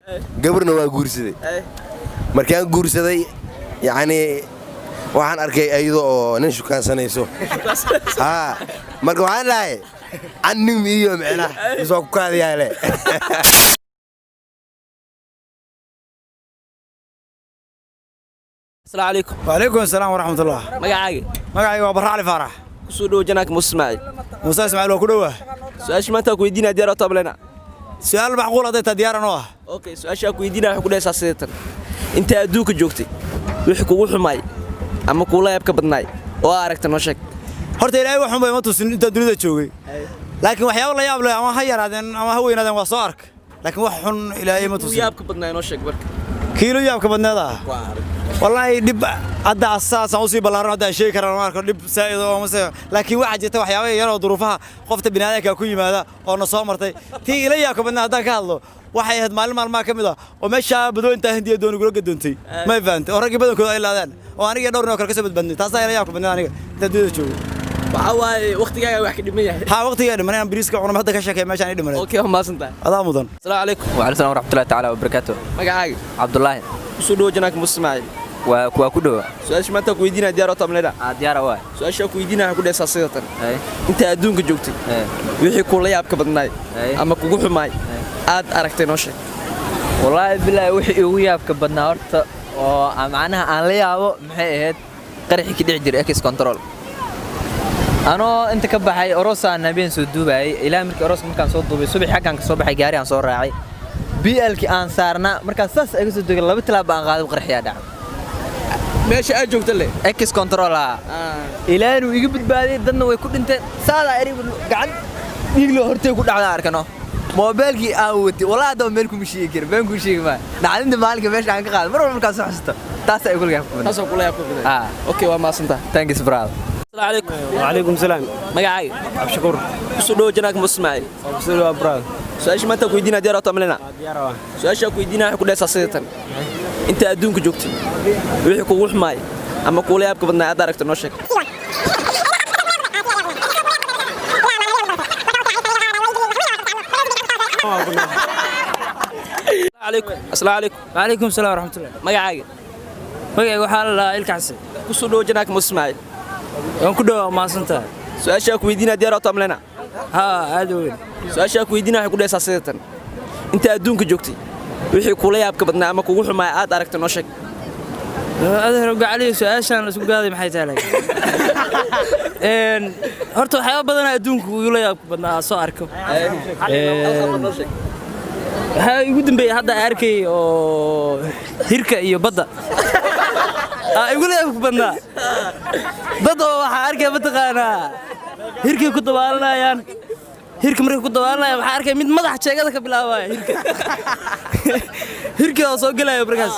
gabarna waa guursaday markaan guursaday yani waxaan arkay ayado oo nin shukaansanayso marka waxaan dhahay annim iyo macnaha soo ku kaadiyaale السلام عليكم. وعليكم السلام ورحمة الله. مقعي وبرع علي فرح. كسودو جناك مسمعي. موسى اسماعيل وكدوه. سؤال ما تاكو يدينا ديارة طب لنا. سؤال معقول هذا ديارة نواه. اوكي سؤال شاكو يدينا حكوا ليس اساسا. انت ادوك جوكتي. ويحكوا وحماي. اما كولا يبقى بدناي. وارك تنوشك. horta ilaahay waxan bay ma tusin inta dunida joogay laakiin waxyaabo la yaab leh ama ha yaraadeen ama ha weynaadeen waa soo ark laakiin wax xun ilaahay ma tusin yaabka badnaa inoo sheeg barka kiilo yaabka badneeda wallahi dib hadda asaasan u sii balaaran hadda sheey karaan marka dib saa'ido oo mase laakiin waxa jirta waxyaabo yar oo duruufaha qofta bini'aadamka ku yimaada oo na soo martay tii ila yaabka badnaa hadda ka hadlo waxay ahayd maalmaha ka mid ah oo meesha badooyinta hindiya doon gula gadoontay ma fahanti oo ragii badankooda ay laadaan oo aniga dhowr noo kala ka soo badbadnay taas ila yaabka badnaa aniga inta dunida joogay waxaa waqtigaaga wax ka dhiman yahay waqtigaaga dhiman aan bariiska cunno hadda ka sheekay meeshaan ay dhimanay okay ma santaa adaa mudan assalaamu calaykum wa alaykum asalaam waraxmatullaahi ta'ala wa barakaatuh magacaaga Abdullaahi soo dhaw janaak musmaail waa ku dhaw su'aasha maanta ku weydiinaa diyaar oo tamleeda diyaar waa su'aasha ku weydiinaa ku dheesaa sidatan inta adduunka joogtay wixii kula yaab ka badnaay ama kugu xumaay aad aragtay noo sheeg wallaahi billahi wixii ugu yaab ka badnaa horta oo macnaha aan la yaabo maxay ahayd qarxi ka dhici jiray X control anoo inta ka baxay orosaan habeen soo duubay ilaa markii oros markaan soo duubay subax xaggan ka soo baxay gaari aan soo raacay BL-ki aan saarna markaan saas ay soo degay laba tilaab aan qaaday qarxiya dhacay meesha aad joogta le X control ilaa inuu iga badbaaday dadna way ku dhinteen saada eri gacan dhiglo hortay ku dhacday arkano mobilkii aan wati walaal hadda meel ku mishii kir baan ku sheegay ma dhacdinta maalinka meesha aan ka qaaday mar walba markaan soo xasuusto taas ay kula yaab taas kula yaab okay waa maasanta thanks brother السلام عليكم وعليكم السلام مقعي عبد الشكور كسودو جناك مسماعي كسودو براد سؤال ما تاكو يدينا ديارة طملنا ديارة سؤال شاكو يدينا حكوا ليس اساسا انت ادونك جوكتي ويحكوا وحماي اما كولا يابك بدنا ادارك تنوشك السلام عليكم وعليكم السلام ورحمة الله مقعي مقعي وحال الكعسي كسودو جناك مسماعي يوم كده ما سنتها سؤال شاكو يدينا ديارة طملنا هذا وين سؤال شاكو يدينا حكوا ليس اساسا انت ادونك جوكتي wixii kula yaab ka badnaa ama kugu xumaay aad aragtay noo sheeg أظهر عليه سؤال شان سوق هذا محيط عليك horta waxyaabo badan adduunku uu la yaab badnaa soo arko waxa ugu dambeeyay hadda arkay oo hirka iyo badda igu la yaab badnaa badda waxa arkay mataqaanaa hirkii ku dabaalanayaan hirka markay ku dabaalanayaan waxa arkay mid madax jeegada ka bilaabaya hirka oo soo galaya markaas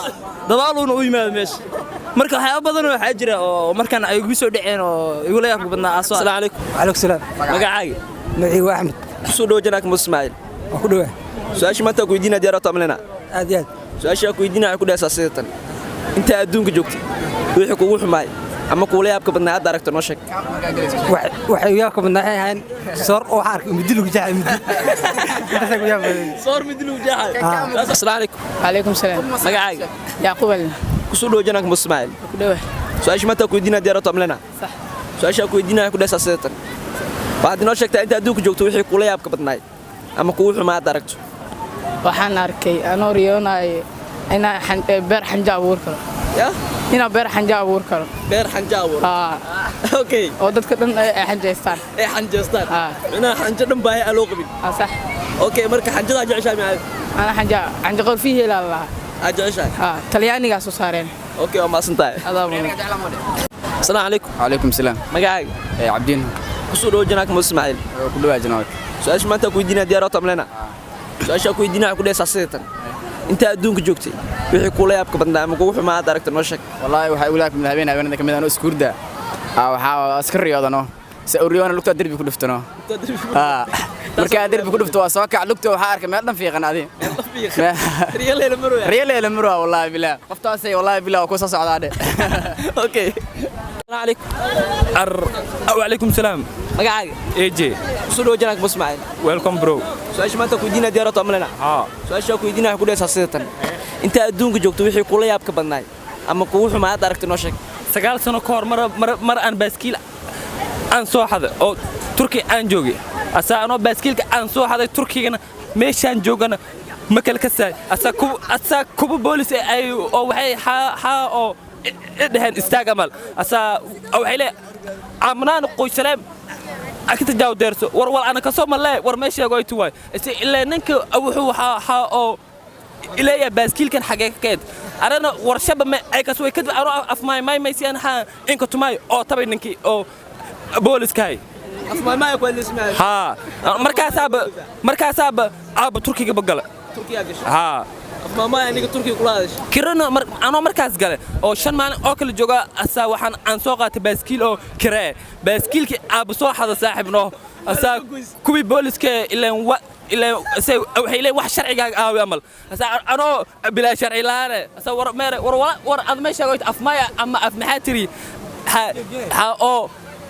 dabaaluuna u yimaado meesha marka waxyaabo badan waxa jira oo markaan ay ugu soo dhaceen oo igu la yaab badnaa asoo السلام عليكم وعليكم السلام magacaaga magacii waa Axmed soo dhaw janaak musmaail ku dhaw su'aasha maanta ku weydiinaa diyaar oo tamlena aad aad su'aasha ku weydiinaa ku dheesaa sidatan inta adduunka joogtay wixii kugu xumaay ama kula yaab ka badnaa aad aragtay noo sheeg waxay yaab ka badnaa ahayn soor oo arka midil ku jacay صور مدلو جاحد السلام عليكم وعليكم السلام magacaaga يعقوب kusoo dhaw janaak musmaail كدوه su'aasha maanta ku weydiinaa diyaar oo tamlena صح su'aasha ku weydiinaa ku dheesaa sidatan waxaad inoo sheegtaa inta adduunka joogto wixii kula yaab ka badnaay ama kugu xumaa aad aragto waxaan arkay anoo riyoonaay inaan beer xanja abuur karo ya inaan beer xanja abuur karo beer xanja abuur okay oo dadka dhan ay xanjaystaan ay xanjaystaan inaa xanja dhan baahay aloo qabin صح okay marka xanjada jeceshahay ma أنا حنجا قرفيه لا الله أجعشها تلياني قاسو صارين أوكي وما سنتاي السلام عليكم وعليكم السلام مقاعد عبدين كسر وجناك مسماعيل كل واحد جناك سؤال ما أنت كويدينا ديارات أملنا سؤال كويدينا كل ساسيتا أنت أدونك جوكتي وحي كولا يابك بدنا مقوح ما دارك تنوشك والله وحي ولاك من هبين هبين ذاك ميدان اسكوردا أو حا أسكر رياضنا سأوريونا لقطة دربي كل فتنا marka دربي كل فتوا سواء كعلقته وحارك ما يضم في قنادي ريال المروة والله بالله قفتها سي والله بالله وكوسة صعدة أوكي عليكم. وعليكم السلام. magacaaga AJ. soo dhoo janaak Ismaaciil. Welcome bro. Su'aasha maanta ku weydiinaa diyaarado amlena. Su'aasha ku weydiinaa ku dheesaa sidatan. Inta adduunka joogto wixii kula yaabka badnaay ama kugu xumaad aragti noo sheeg. 9 sano ka hor mar aan baaskiil aan soo xaday oo Turki aan joogay. Asaa anoo baaskiilka aan soo xaday Turkigana meeshaan joogana ma kala ka saay. Asaa kuba boolis ay oo waxay oo dhahan istaag amal. Asaa waxay le amnaan qoysaleem akita jaaw deerso war ana ka soo malay war meesha ay tuway ilaa ninka wuxuu oo ilaa baaskiilkan xageekeed arana warshaba ma ay ka soo kadib aro af may si aan inka tumay oo tabay ninkii oo booliskay af may ku lismaa markaasaaba Turkiga bagala Turkiga gashay af may aniga Turkiga kula hadashay kirana anoo markaas gale oo 5 maalin oo kala jooga asaa waxaan aan soo qaatay baaskiil oo kiree baaskiilki aab soo xada saaxibno asaa kubi booliska ilaa waxay leeyahay wax sharciga aawi amal anoo bilaa sharci laane war ad meesha go'ay af maya ama af maxaa tiri oo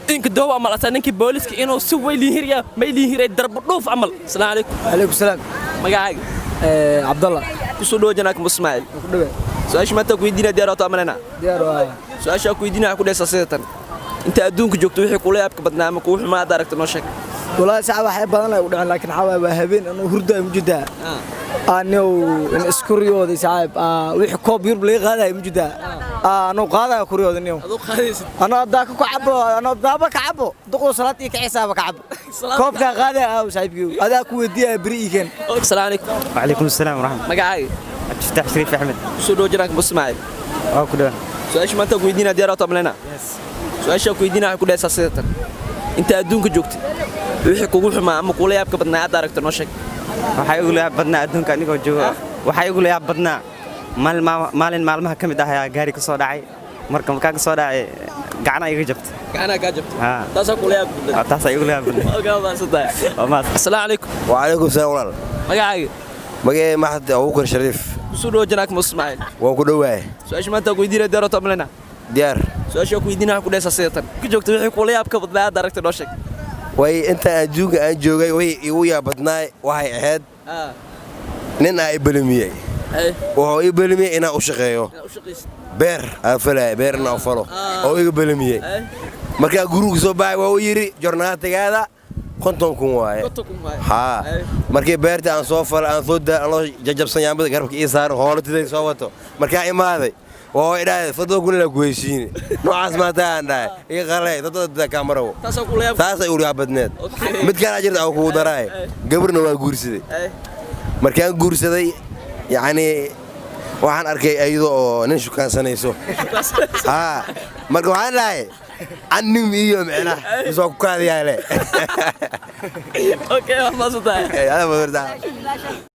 inka doow amal asaa ninkii booliska inuu si weyn liihiriya darbo dhuuf amal. Assalaamu alaykum. Alaykum salaam. magacaaga Abdallah. ku soo dhoo janaak Ismaaciil. Ku dhawe. su'aasha maanta ku weydiinaa diyaarado amlena. Diyaar waa. su'aasha ku weydiinaa ku dheesaa sidatan. inta adduunka joogto wixii kula yaabka badnaa ama kugu xumaad aragti noo sheeg. والله صعب waxay badan ay u dhaceen laakiin xawaa habeen anoo hurdo ay mujidaa anoo in iskuriyooday saab wixii koob yurb laga qaaday mujidaa anoo qaaday kuriyooday niyo adoo qaadaysid anoo daaka ku cabo anoo daaba ka cabo duqo salaad iyo ka xisaab ka cabo koobka qaaday saaxiibkii adaa ku weydiiyay bariigan. Assalaamu alaykum. وعليكم السلام ورحمة magacaaga عبد الفتاح شريف أحمد. ku soo dhoo janaak Ismaaciil. ku dhawe. su'aasha maanta ku weydiinaa diyaarado amlena. su'aasha ku weydiinaa ku dheesaa sidatan. inta adduunka joogto wixii kugu xumaa ama kula yaabka badnaa aad aragti noo sheeg. waxay ugu leeyahay badnaa adduunka anigoo jooga waxay ugu leeyahay badnaa maalin maalmaha ka mid ah ayaa gaari ka soo dhacay marka ka soo dhacay gacana iga jabtay gacana ka jabtay taas kula yaab badnaa taas ay ugu leeyahay badnaa. Assalaamu alaykum. wa alaykum salaam walaal magacaaga magacay Mahad Abuukar Shariif ku soo dhoo janaak Ismaaciil. waan ku dhawaay su'aasha maanta ku weydiinaa diyaarado amlena. diyaar su'aasha ku weydiinaa ku dheesaa sidatan. ka joogto wixii kula yaabka badnaa aad aragti noo sheeg. way inta adduunka aan joogay way igu yaabadnaay waxay ahayd nin ay balamiyay wuxuu ii balamiyay inaan u shaqeeyo beer afalay beerna u falo oo iga balamiyay markaa guriga soo baxay waa uu yiri jornaatigaada 50 waaye markii beerta aan soo fal aan soo daa loo jajabsan yaambada garabka ii saaran hoolatiday soo wato markaa imaaday waa idhaay fadoo kuna la goysiin noocaas ma taanday iga qalay dadada kaamaraw taas ay u yaabadneed mid kale jirta oo ku daray gabarna waa guursaday markaan guursaday yani waxaan arkay ayadoo oo nin shukaansanayso marka waxaan lahay annim iyo macna soo ku kaadiyaale okay ma soo tahay